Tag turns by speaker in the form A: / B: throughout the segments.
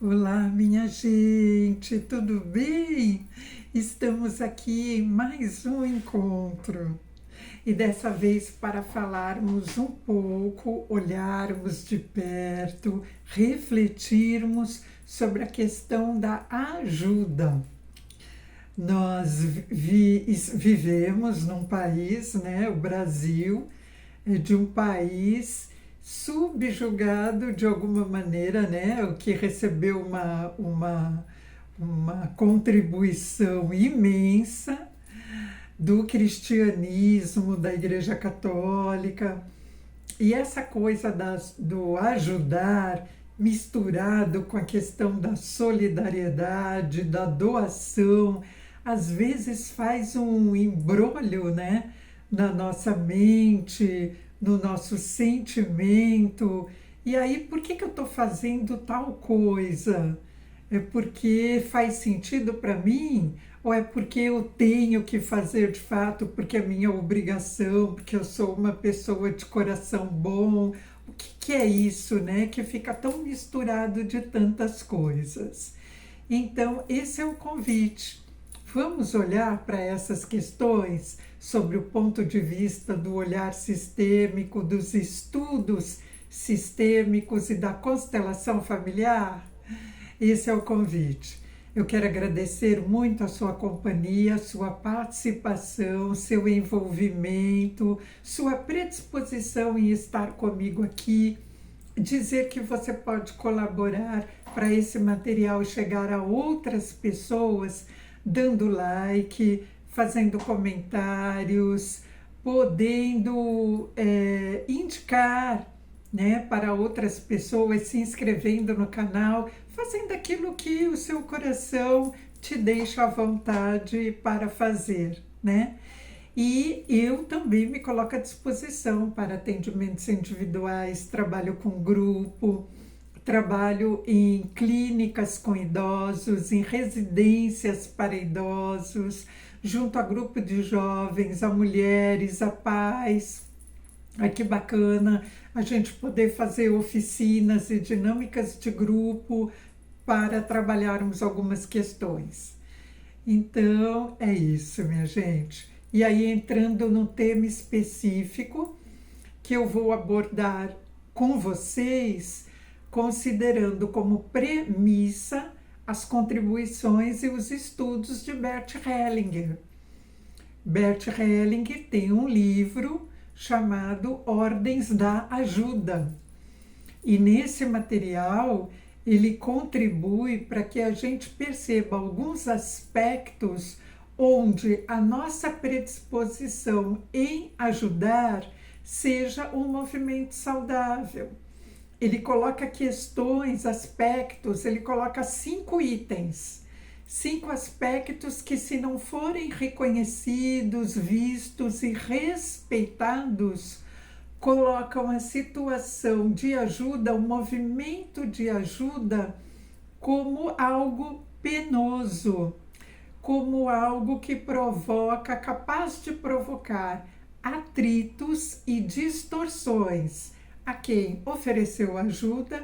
A: Olá, minha gente, tudo bem? Estamos aqui em mais um encontro e dessa vez para falarmos um pouco, olharmos de perto, refletirmos sobre a questão da ajuda. Nós vivemos num país, né, o Brasil, de um país subjugado de alguma maneira, né, o que recebeu uma contribuição imensa do cristianismo, da Igreja Católica. E essa coisa do ajudar misturado com a questão da solidariedade, da doação, às vezes faz um embrolho, né, na nossa mente, no nosso sentimento. E aí, por que eu estou fazendo tal coisa? É porque faz sentido para mim? Ou é porque eu tenho que fazer de fato, porque é minha obrigação, porque eu sou uma pessoa de coração bom? O que é isso, né? Que fica tão misturado de tantas coisas. Então, esse é o convite. Vamos olhar para essas questões sobre o ponto de vista do olhar sistêmico, dos estudos sistêmicos e da constelação familiar? Esse é o convite. Eu quero agradecer muito a sua companhia, sua participação, seu envolvimento, sua predisposição em estar comigo aqui, dizer que você pode colaborar para esse material chegar a outras pessoas, dando like, fazendo comentários, podendo indicar, né, para outras pessoas, se inscrevendo no canal, fazendo aquilo que o seu coração te deixa à vontade para fazer, né? E eu também me coloco à disposição para atendimentos individuais, trabalho com grupo, trabalho em clínicas com idosos, em residências para idosos, junto a grupo de jovens, a mulheres, a pais. Ai, que bacana a gente poder fazer oficinas e dinâmicas de grupo para trabalharmos algumas questões. Então, é isso, minha gente. E aí, entrando num tema específico que eu vou abordar com vocês, considerando como premissa as contribuições e os estudos de Bert Hellinger. Bert Hellinger tem um livro chamado Ordens da Ajuda. E nesse material ele contribui para que a gente perceba alguns aspectos onde a nossa predisposição em ajudar seja um movimento saudável. Ele coloca questões, aspectos, ele coloca 5 itens. 5 aspectos que, se não forem reconhecidos, vistos e respeitados, colocam a situação de ajuda, o movimento de ajuda, como algo penoso, como algo que provoca, capaz de provocar atritos e distorções a quem ofereceu ajuda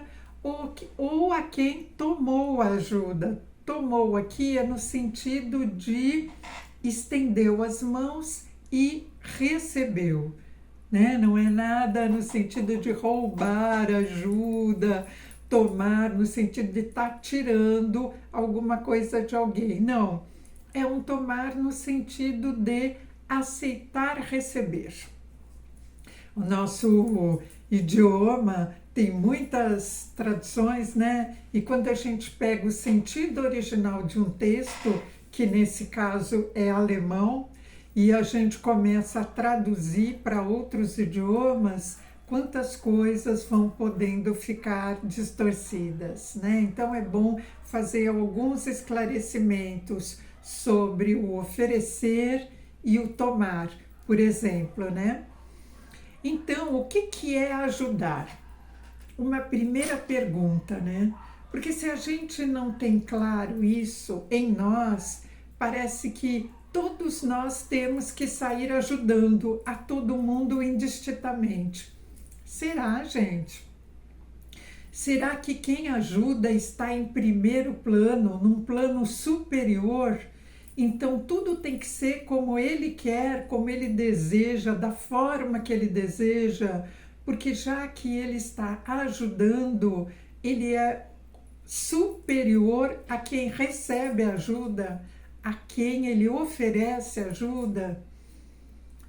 A: ou a quem tomou ajuda. Tomou aqui é no sentido de estendeu as mãos e recebeu, né? Não é nada no sentido de roubar ajuda, tomar no sentido de estar tirando alguma coisa de alguém. Não, é um tomar no sentido de aceitar receber. O nosso idioma tem muitas traduções, né? E quando a gente pega o sentido original de um texto, que nesse caso é alemão, e a gente começa a traduzir para outros idiomas, quantas coisas vão podendo ficar distorcidas, né? Então é bom fazer alguns esclarecimentos sobre o oferecer e o tomar, por exemplo, né? Então, o que é ajudar? Uma primeira pergunta, né? Porque se a gente não tem claro isso em nós, parece que todos nós temos que sair ajudando a todo mundo indistintamente. Será, gente? Será que quem ajuda está em primeiro plano, num plano superior? Então tudo tem que ser como ele quer, como ele deseja, da forma que ele deseja, porque já que ele está ajudando, ele é superior a quem recebe ajuda, a quem ele oferece ajuda.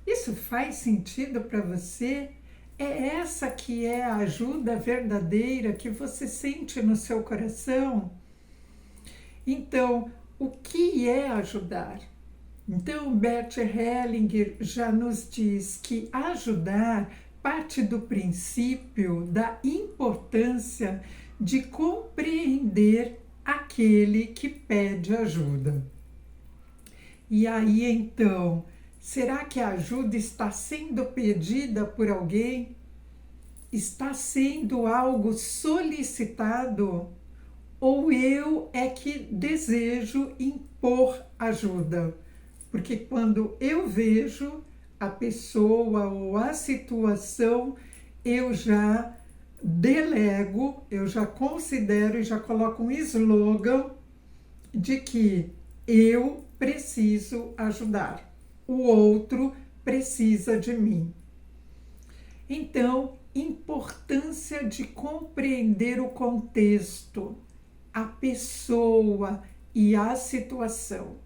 A: Isso faz sentido para você? É essa que é a ajuda verdadeira que você sente no seu coração? Então, o que é ajudar? Então, Bert Hellinger já nos diz que ajudar parte do princípio da importância de compreender aquele que pede ajuda. E aí, então, será que a ajuda está sendo pedida por alguém? Está sendo algo solicitado? Ou eu é que desejo impor ajuda? Porque quando eu vejo a pessoa ou a situação, eu já delego, eu já considero e já coloco um slogan de que eu preciso ajudar, o outro precisa de mim. Então, importância de compreender o contexto, a pessoa e a situação.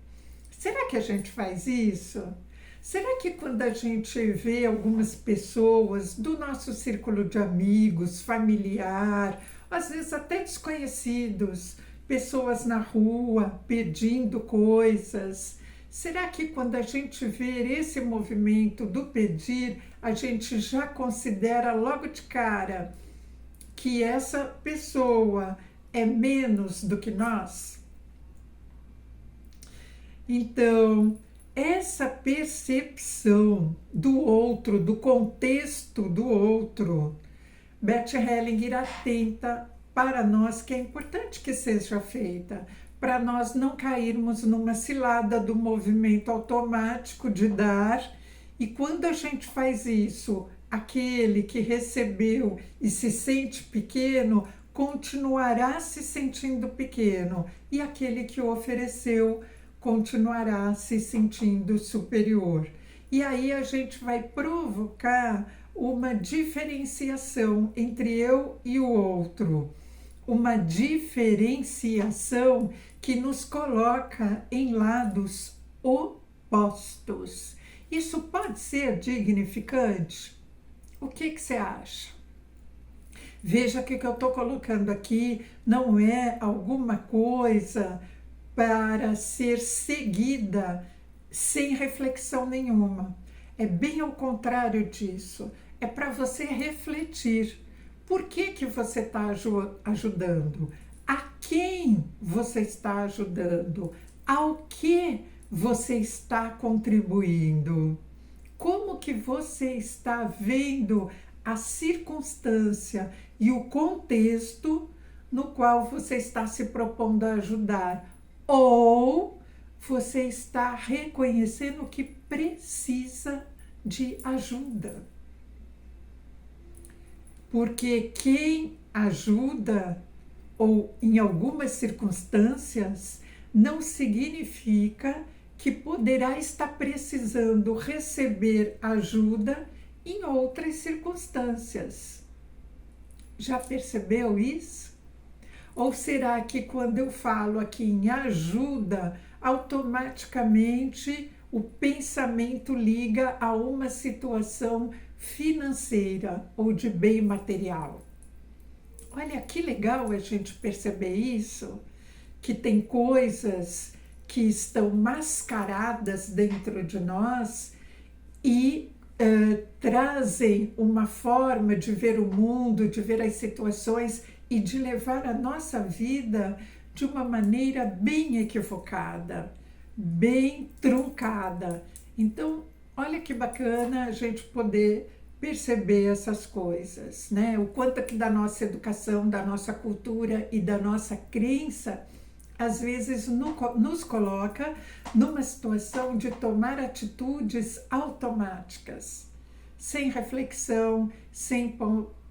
A: Será que a gente faz isso? Será que quando a gente vê algumas pessoas do nosso círculo de amigos, familiar, às vezes até desconhecidos, pessoas na rua pedindo coisas, será que quando a gente vê esse movimento do pedir, a gente já considera logo de cara que essa pessoa é menos do que nós? Então, essa percepção do outro, do contexto do outro, Bert Hellinger atenta para nós que é importante que seja feita, para nós não cairmos numa cilada do movimento automático de dar, e quando a gente faz isso, aquele que recebeu e se sente pequeno, continuará se sentindo pequeno, e aquele que ofereceu continuará se sentindo superior. E aí a gente vai provocar uma diferenciação entre eu e o outro, uma diferenciação que nos coloca em lados opostos. Isso pode ser dignificante? O que você acha? Veja que o que eu estou colocando aqui não é alguma coisa para ser seguida sem reflexão nenhuma. É bem ao contrário disso. É para você refletir. Por que você está ajudando? A quem você está ajudando? Ao que você está contribuindo? Como que você está vendo a circunstância e o contexto no qual você está se propondo a ajudar? Ou você está reconhecendo que precisa de ajuda? Porque quem ajuda, ou em algumas circunstâncias, não significa que poderá estar precisando receber ajuda em outras circunstâncias. Já percebeu isso? Ou será que quando eu falo aqui em ajuda, automaticamente o pensamento liga a uma situação financeira ou de bem material? Olha que legal a gente perceber isso, que tem coisas que estão mascaradas dentro de nós e trazem uma forma de ver o mundo, de ver as situações e de levar a nossa vida de uma maneira bem equivocada, bem truncada. Então, olha que bacana a gente poder perceber essas coisas, né? O quanto que da nossa educação, da nossa cultura e da nossa crença, às vezes nos coloca numa situação de tomar atitudes automáticas, sem reflexão, sem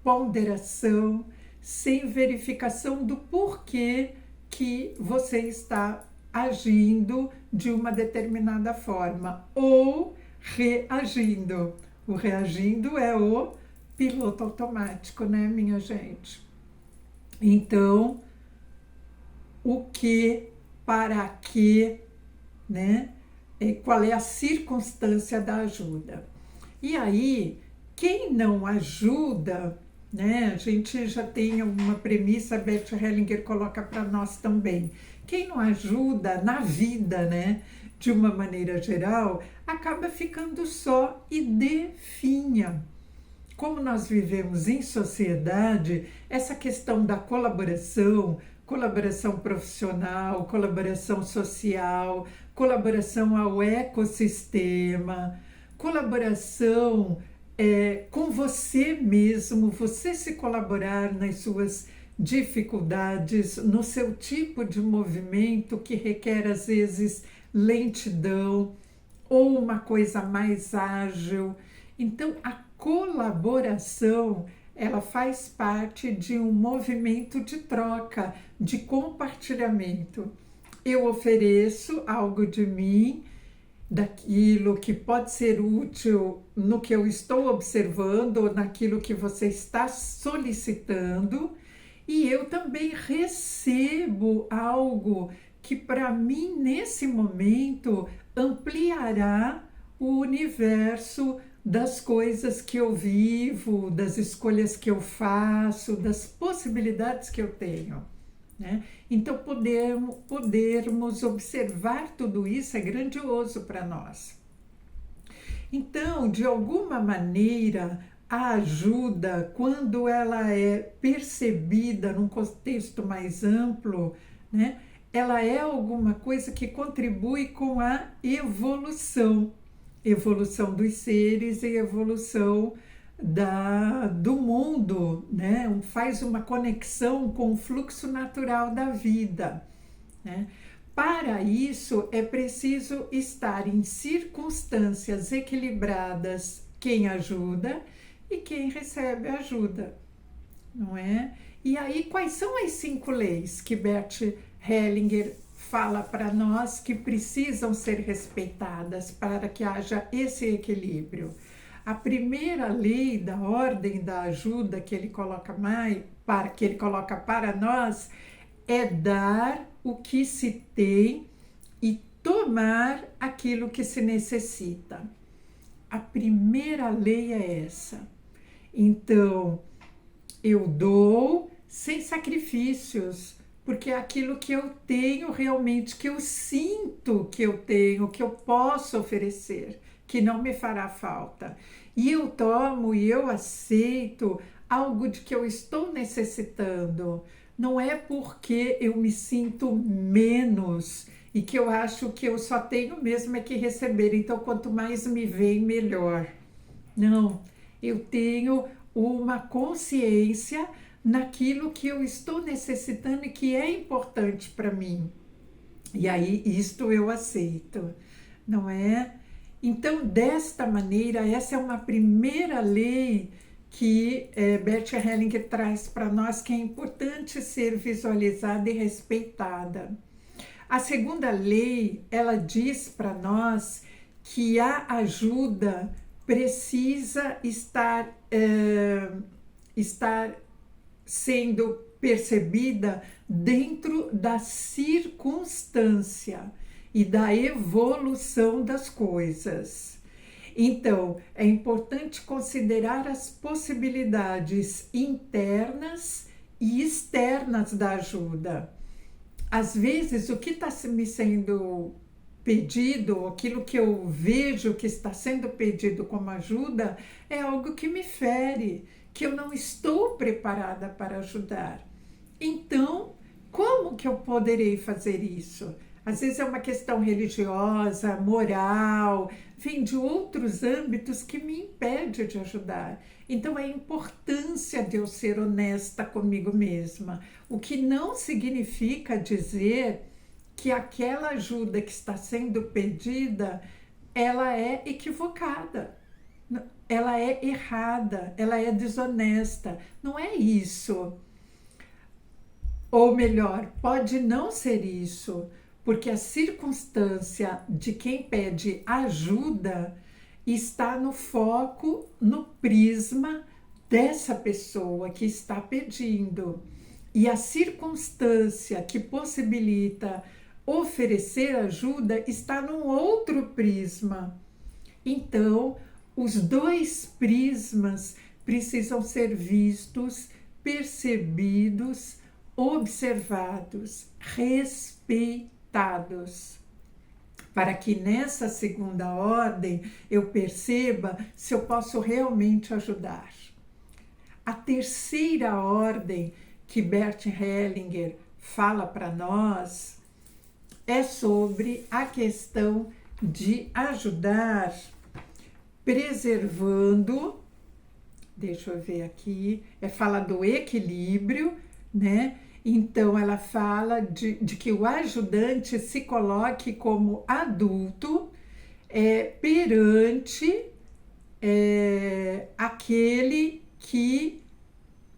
A: ponderação, sem verificação do porquê que você está agindo de uma determinada forma ou reagindo. O reagindo é o piloto automático, né, minha gente? Então, o que, para que, né? Qual é a circunstância da ajuda? E aí, quem não ajuda, né? A gente já tem uma premissa, Bert Hellinger coloca para nós também. Quem não ajuda na vida, né? De uma maneira geral, acaba ficando só e definha. Como nós vivemos em sociedade, essa questão da colaboração profissional, colaboração social, colaboração ao ecossistema, colaboração com você mesmo, você se colaborar nas suas dificuldades, no seu tipo de movimento que requer às vezes lentidão ou uma coisa mais ágil. Então, a colaboração, ela faz parte de um movimento de troca, de compartilhamento. Eu ofereço algo de mim, daquilo que pode ser útil no que eu estou observando ou naquilo que você está solicitando, e eu também recebo algo que para mim nesse momento ampliará o universo das coisas que eu vivo, das escolhas que eu faço, das possibilidades que eu tenho, né? Então, podermos observar tudo isso é grandioso para nós. Então, de alguma maneira, a ajuda, quando ela é percebida num contexto mais amplo, né, ela é alguma coisa que contribui com a evolução dos seres e evolução do mundo, né? Faz uma conexão com o fluxo natural da vida, né? Para isso é preciso estar em circunstâncias equilibradas, quem ajuda e quem recebe ajuda, não é? E aí, quais são as 5 leis que Bert Hellinger fala para nós que precisam ser respeitadas para que haja esse equilíbrio? A primeira lei da ordem da ajuda que ele coloca para nós é dar o que se tem e tomar aquilo que se necessita. A primeira lei é essa. Então, eu dou sem sacrifícios, porque é aquilo que eu tenho realmente, que eu sinto que eu tenho, que eu posso oferecer, que não me fará falta. E eu tomo e eu aceito algo de que eu estou necessitando. Não é porque eu me sinto menos e que eu acho que eu só tenho mesmo é que receber, então quanto mais me vem, melhor. Não, eu tenho uma consciência naquilo que eu estou necessitando e que é importante para mim. E aí, isto eu aceito, não é? Então, desta maneira, essa é uma primeira lei que Bert Hellinger traz para nós, que é importante ser visualizada e respeitada. A segunda lei, ela diz para nós que a ajuda precisa estar sendo percebida dentro da circunstância e da evolução das coisas. Então, é importante considerar as possibilidades internas e externas da ajuda. Às vezes, o que está me sendo pedido, aquilo que eu vejo que está sendo pedido como ajuda, é algo que me fere, que eu não estou preparada para ajudar. Então, como que eu poderei fazer isso? Às vezes é uma questão religiosa, moral, vem de outros âmbitos que me impede de ajudar. Então, a importância de eu ser honesta comigo mesma, o que não significa dizer que aquela ajuda que está sendo pedida, ela é equivocada, ela é errada, ela é desonesta. Não é isso. Ou melhor, pode não ser isso, porque a circunstância de quem pede ajuda está no foco, no prisma dessa pessoa que está pedindo. E a circunstância que possibilita oferecer ajuda está num outro prisma. Então, os dois prismas precisam ser vistos, percebidos, observados, respeitados, para que nessa segunda ordem eu perceba se eu posso realmente ajudar. A terceira ordem que Bert Hellinger fala para nós é sobre a questão de ajudar preservando, deixa eu ver aqui, fala do equilíbrio, né? Então ela fala de que o ajudante se coloque como adulto perante aquele que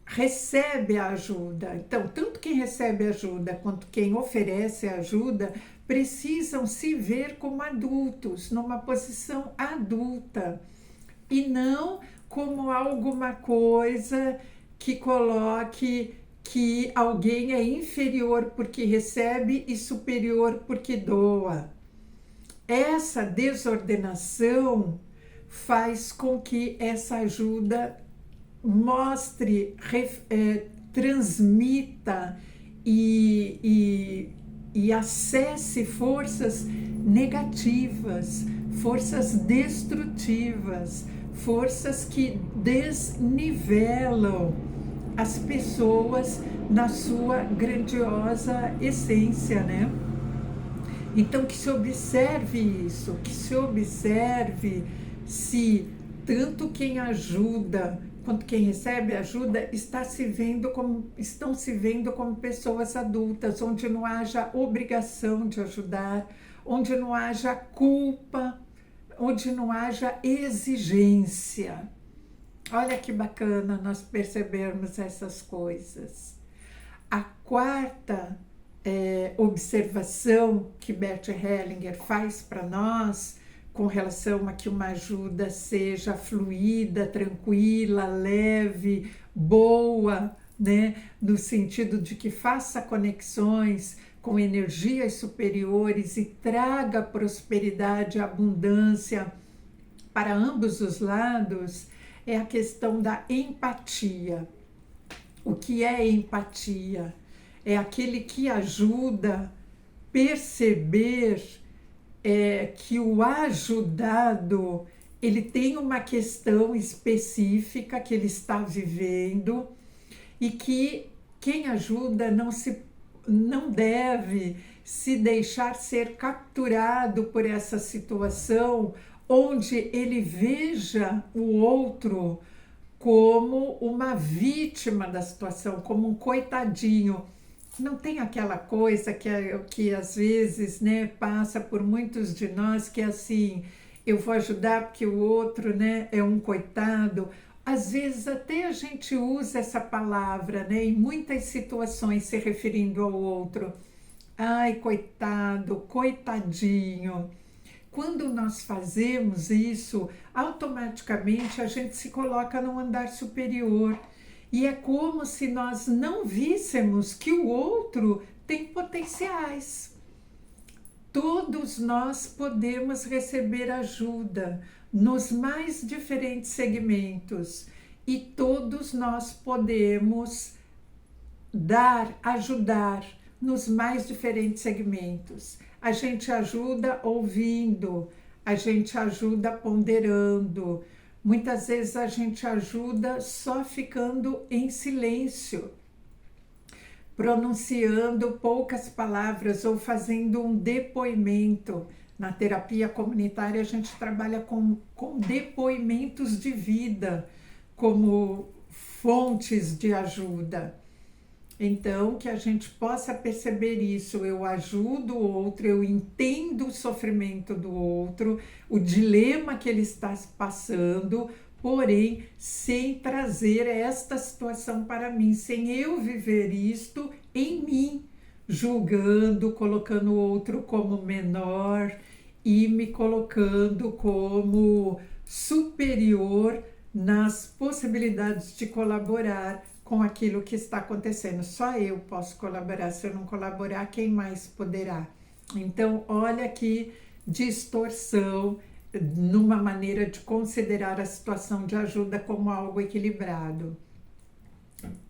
A: recebe a ajuda. Então, tanto quem recebe ajuda quanto quem oferece ajuda precisam se ver como adultos, numa posição adulta, e não como alguma coisa que coloque que alguém é inferior porque recebe e superior porque doa. Essa desordenação faz com que essa ajuda mostre, transmita e acesse forças negativas, forças destrutivas, forças que desnivelam as pessoas na sua grandiosa essência, né? Então que se observe isso, que se observe se tanto quem ajuda quanto quem recebe ajuda estão se vendo como pessoas adultas, onde não haja obrigação de ajudar, onde não haja culpa, onde não haja exigência. Olha que bacana nós percebermos essas coisas. A quarta observação que Bert Hellinger faz para nós com relação a que uma ajuda seja fluida, tranquila, leve, boa, né? No sentido de que faça conexões com energias superiores e traga prosperidade e abundância para ambos os lados, é a questão da empatia. O que é empatia? É aquele que ajuda a perceber que o ajudado ele tem uma questão específica que ele está vivendo e que quem ajuda não deve se deixar ser capturado por essa situação onde ele veja o outro como uma vítima da situação, como um coitadinho. Não tem aquela coisa que às vezes, né, passa por muitos de nós, que é assim, eu vou ajudar porque o outro, né, é um coitado. Às vezes até a gente usa essa palavra, né, em muitas situações se referindo ao outro. Ai, coitado, coitadinho. Quando nós fazemos isso, automaticamente a gente se coloca num andar superior. E é como se nós não víssemos que o outro tem potenciais. Todos nós podemos receber ajuda nos mais diferentes segmentos e todos nós podemos ajudar nos mais diferentes segmentos. A gente ajuda ouvindo, a gente ajuda ponderando. Muitas vezes a gente ajuda só ficando em silêncio, pronunciando poucas palavras ou fazendo um depoimento. Na terapia comunitária a gente trabalha com depoimentos de vida como fontes de ajuda. Então, que a gente possa perceber isso, eu ajudo o outro, eu entendo o sofrimento do outro, o dilema que ele está passando, porém sem trazer esta situação para mim, sem eu viver isto em mim, julgando, colocando o outro como menor e me colocando como superior nas possibilidades de colaborar com aquilo que está acontecendo. Só eu posso colaborar, se eu não colaborar, quem mais poderá? Então, olha que distorção numa maneira de considerar a situação de ajuda como algo equilibrado.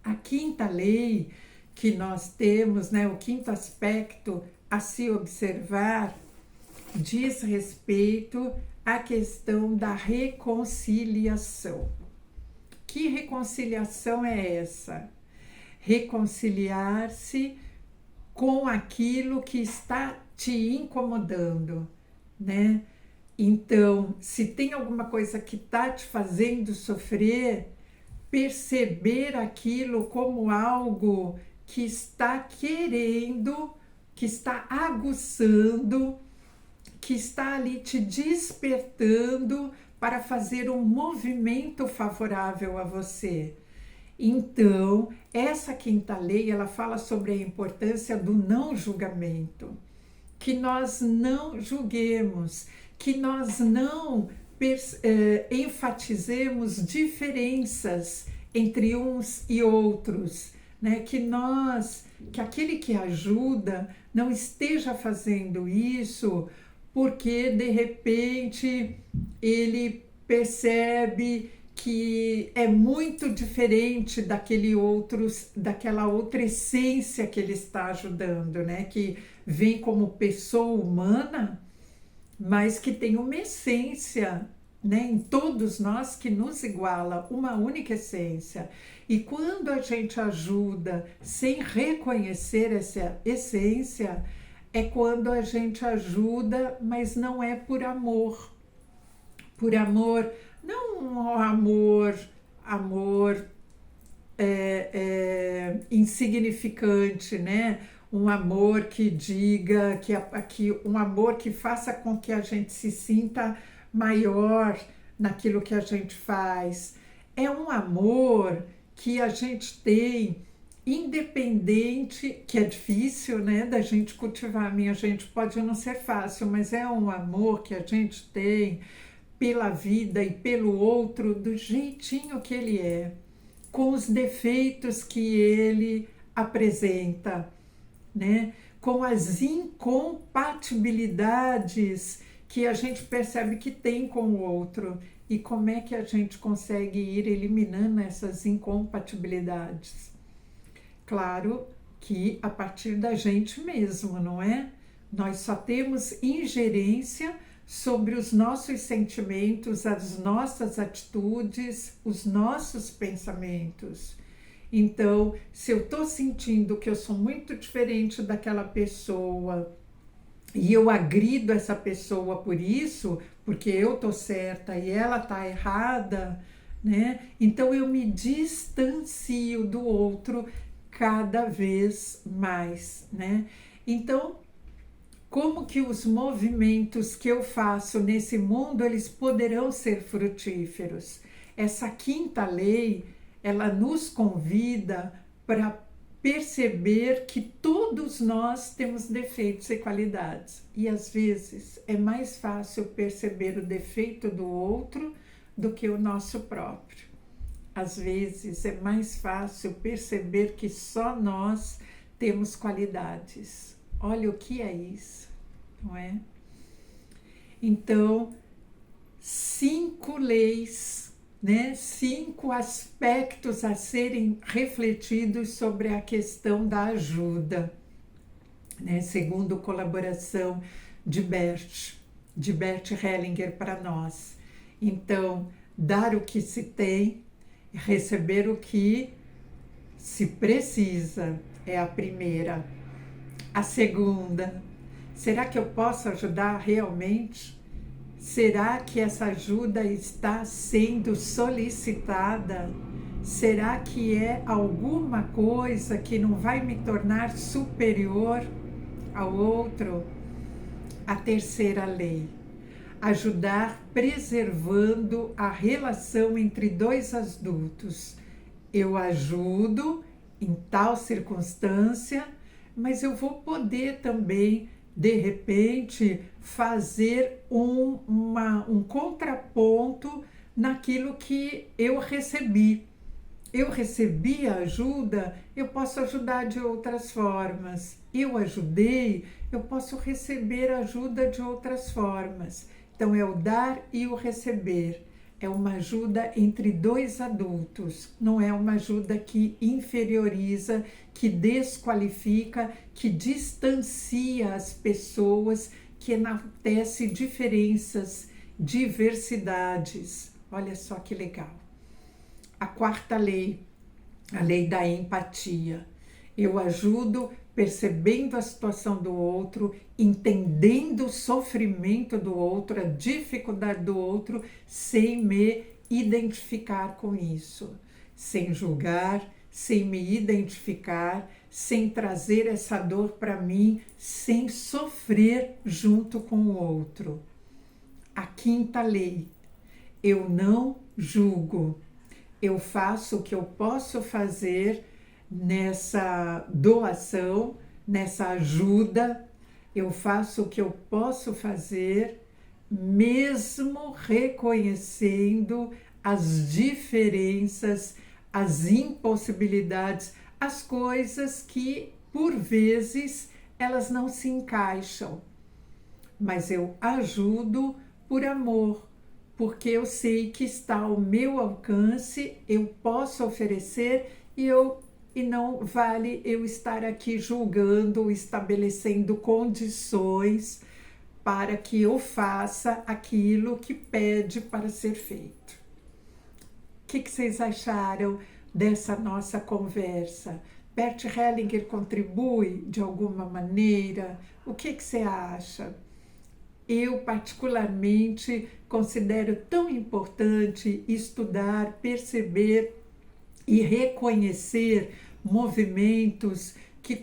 A: A quinta lei que nós temos, né, o quinto aspecto a se observar, diz respeito à questão da reconciliação. Que reconciliação é essa? Reconciliar-se com aquilo que está te incomodando, né? Então, se tem alguma coisa que está te fazendo sofrer, perceber aquilo como algo que está querendo, que está aguçando, que está ali te despertando para fazer um movimento favorável a você. Então, essa quinta lei, ela fala sobre a importância do não julgamento, que nós não julguemos, que nós não enfatizemos diferenças entre uns e outros, né? Que aquele que ajuda não esteja fazendo isso porque de repente ele percebe que é muito diferente daquela outra essência que ele está ajudando, né? Que vem como pessoa humana, mas que tem uma essência, né, em todos nós que nos iguala, uma única essência. E quando a gente ajuda sem reconhecer essa essência, é quando a gente ajuda, mas não é por amor. Por amor, não um amor insignificante, né? Um amor que diga, um amor que faça com que a gente se sinta maior naquilo que a gente faz. É um amor que a gente tem independente, que é difícil, né, da gente cultivar. Minha gente, pode não ser fácil, mas é um amor que a gente tem pela vida e pelo outro do jeitinho que ele é, com os defeitos que ele apresenta, né? Com as incompatibilidades que a gente percebe que tem com o outro. E como é que a gente consegue ir eliminando essas incompatibilidades? Claro que a partir da gente mesmo, não é? Nós só temos ingerência sobre os nossos sentimentos, as nossas atitudes, os nossos pensamentos. Então, se eu estou sentindo que eu sou muito diferente daquela pessoa e eu agrido essa pessoa por isso, porque eu estou certa e ela está errada, né? Então eu me distancio do outro cada vez mais, né? Então, como que os movimentos que eu faço nesse mundo, eles poderão ser frutíferos? Essa quinta lei, ela nos convida para perceber que todos nós temos defeitos e qualidades. E às vezes é mais fácil perceber o defeito do outro do que o nosso próprio. Às vezes é mais fácil perceber que só nós temos qualidades. Olha o que é isso, não é? Então, 5 leis, né? 5 aspectos a serem refletidos sobre a questão da ajuda, né? Segundo colaboração de Bert Hellinger para nós. Então, dar o que se tem, receber o que se precisa é a primeira. A segunda, será que eu posso ajudar realmente? Será que essa ajuda está sendo solicitada? Será que é alguma coisa que não vai me tornar superior ao outro? A terceira lei. Ajudar preservando a relação entre dois adultos. Eu ajudo em tal circunstância, mas eu vou poder também, de repente, fazer um contraponto naquilo que eu recebi. Eu recebi a ajuda, eu posso ajudar de outras formas. Eu ajudei, eu posso receber ajuda de outras formas. Então, é o dar e o receber. É uma ajuda entre dois adultos, não é uma ajuda que inferioriza, que desqualifica, que distancia as pessoas, que enaltece diferenças, diversidades. Olha só que legal. A quarta lei, a lei da empatia. Eu ajudo percebendo a situação do outro, entendendo o sofrimento do outro, a dificuldade do outro, sem me identificar com isso, sem julgar, sem me identificar, sem trazer essa dor para mim, sem sofrer junto com o outro. A quinta lei, eu não julgo. Eu faço o que eu posso fazer nessa doação, nessa ajuda. Eu faço o que eu posso fazer, mesmo reconhecendo as diferenças, as impossibilidades, as coisas que, por vezes, elas não se encaixam. Mas eu ajudo por amor, porque eu sei que está ao meu alcance, eu posso oferecer e não vale eu estar aqui julgando, estabelecendo condições para que eu faça aquilo que pede para ser feito. O que vocês acharam dessa nossa conversa? Bert Hellinger contribui de alguma maneira? O que você acha? Eu, particularmente, considero tão importante estudar, perceber e reconhecer movimentos que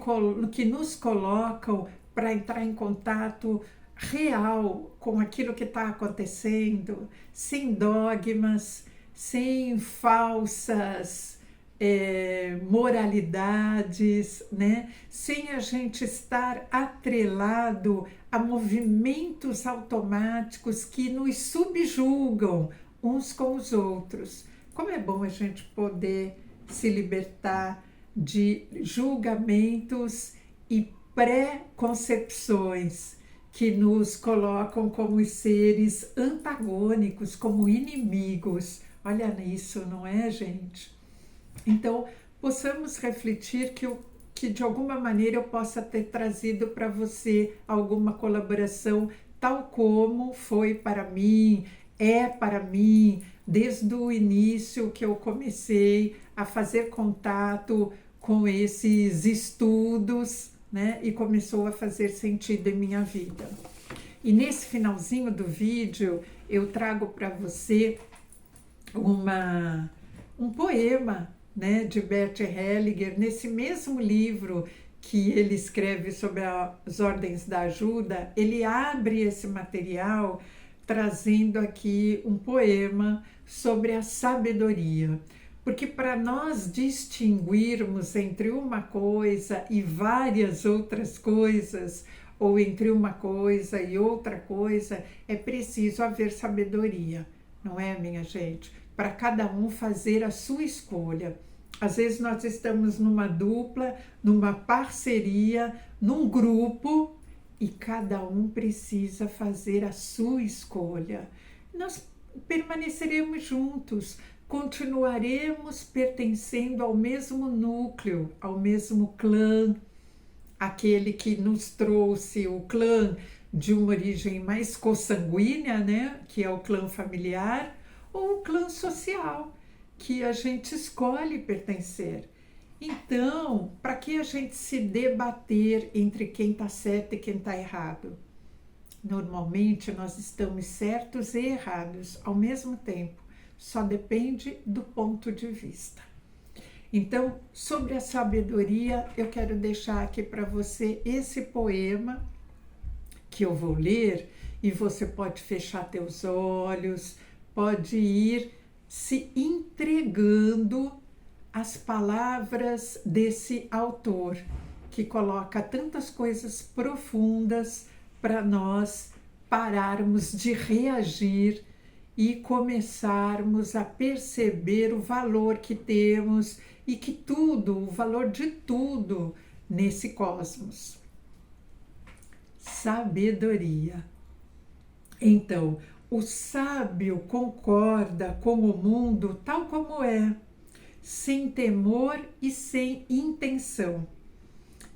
A: nos colocam para entrar em contato real com aquilo que está acontecendo, sem dogmas, sem falsas moralidades, né? Sem a gente estar atrelado a movimentos automáticos que nos subjugam uns com os outros. Como é bom a gente poder se libertar de julgamentos e pré-concepções que nos colocam como seres antagônicos, como inimigos. Olha nisso, não é, gente? Então, possamos refletir que de alguma maneira eu possa ter trazido para você alguma colaboração, tal como foi para mim, é para mim, desde o início que eu comecei a fazer contato com esses estudos, né? E começou a fazer sentido em minha vida. E nesse finalzinho do vídeo, eu trago para você um poema, né, de Bert Hellinger, nesse mesmo livro que ele escreve sobre as ordens da ajuda. Ele abre esse material trazendo aqui um poema sobre a sabedoria. Porque para nós distinguirmos entre uma coisa e várias outras coisas, ou entre uma coisa e outra coisa, é preciso haver sabedoria, não é, minha gente? Para cada um fazer a sua escolha. Às vezes nós estamos numa dupla, numa parceria, num grupo, e cada um precisa fazer a sua escolha. Nós permaneceremos juntos, continuaremos pertencendo ao mesmo núcleo, ao mesmo clã, aquele que nos trouxe, o clã de uma origem mais consanguínea, né, que é o clã familiar, ou o clã social, que a gente escolhe pertencer. Então, para que a gente se debater entre quem está certo e quem está errado? Normalmente nós estamos certos e errados ao mesmo tempo, só depende do ponto de vista. Então, sobre a sabedoria, eu quero deixar aqui para você esse poema que eu vou ler e você pode fechar teus olhos, pode ir se entregando às palavras desse autor, que coloca tantas coisas profundas para nós pararmos de reagir e começarmos a perceber o valor que temos e que tudo, o valor de tudo nesse cosmos. Sabedoria. Então, o sábio concorda com o mundo tal como é, sem temor e sem intenção.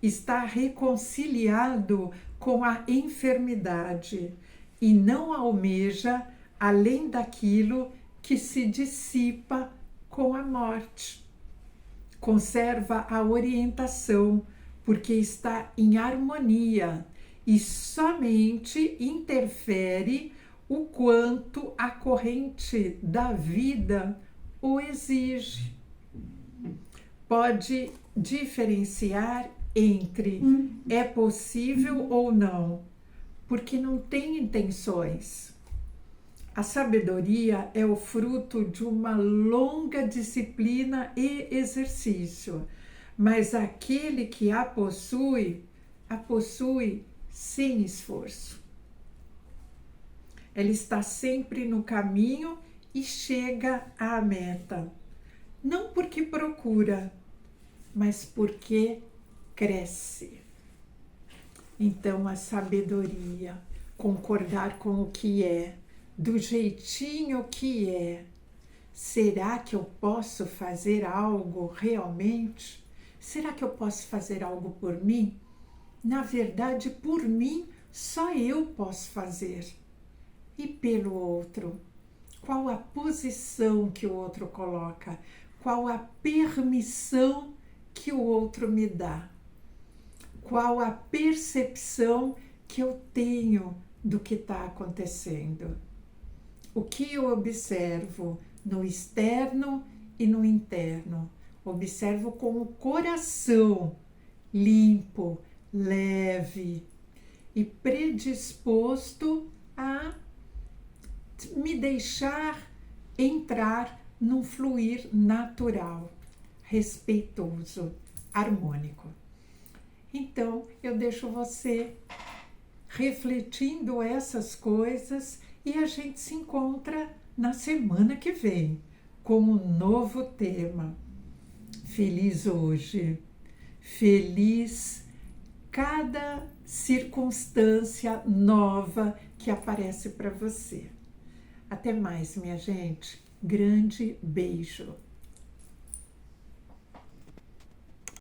A: Está reconciliado com a enfermidade e não almeja além daquilo que se dissipa com a morte. Conserva a orientação, porque está em harmonia e somente interfere o quanto a corrente da vida o exige. Pode diferenciar entre é possível ou não, porque não tem intenções. A sabedoria é o fruto de uma longa disciplina e exercício, mas aquele que a possui sem esforço. Ela está sempre no caminho e chega à meta, não porque procura, mas porque cresce. Então, a sabedoria, concordar com o que é, do jeitinho que é. Será que eu posso fazer algo realmente? Será que eu posso fazer algo por mim? Na verdade, por mim, só eu posso fazer. E pelo outro? Qual a posição que o outro coloca? Qual a permissão que o outro me dá? Qual a percepção que eu tenho do que está acontecendo? O que eu observo no externo e no interno? Observo com o coração limpo, leve e predisposto a me deixar entrar num fluir natural, respeitoso, harmônico. Então, eu deixo você refletindo essas coisas e a gente se encontra na semana que vem com um novo tema. Feliz hoje, feliz cada circunstância nova que aparece para você. Até mais, minha gente. Grande beijo.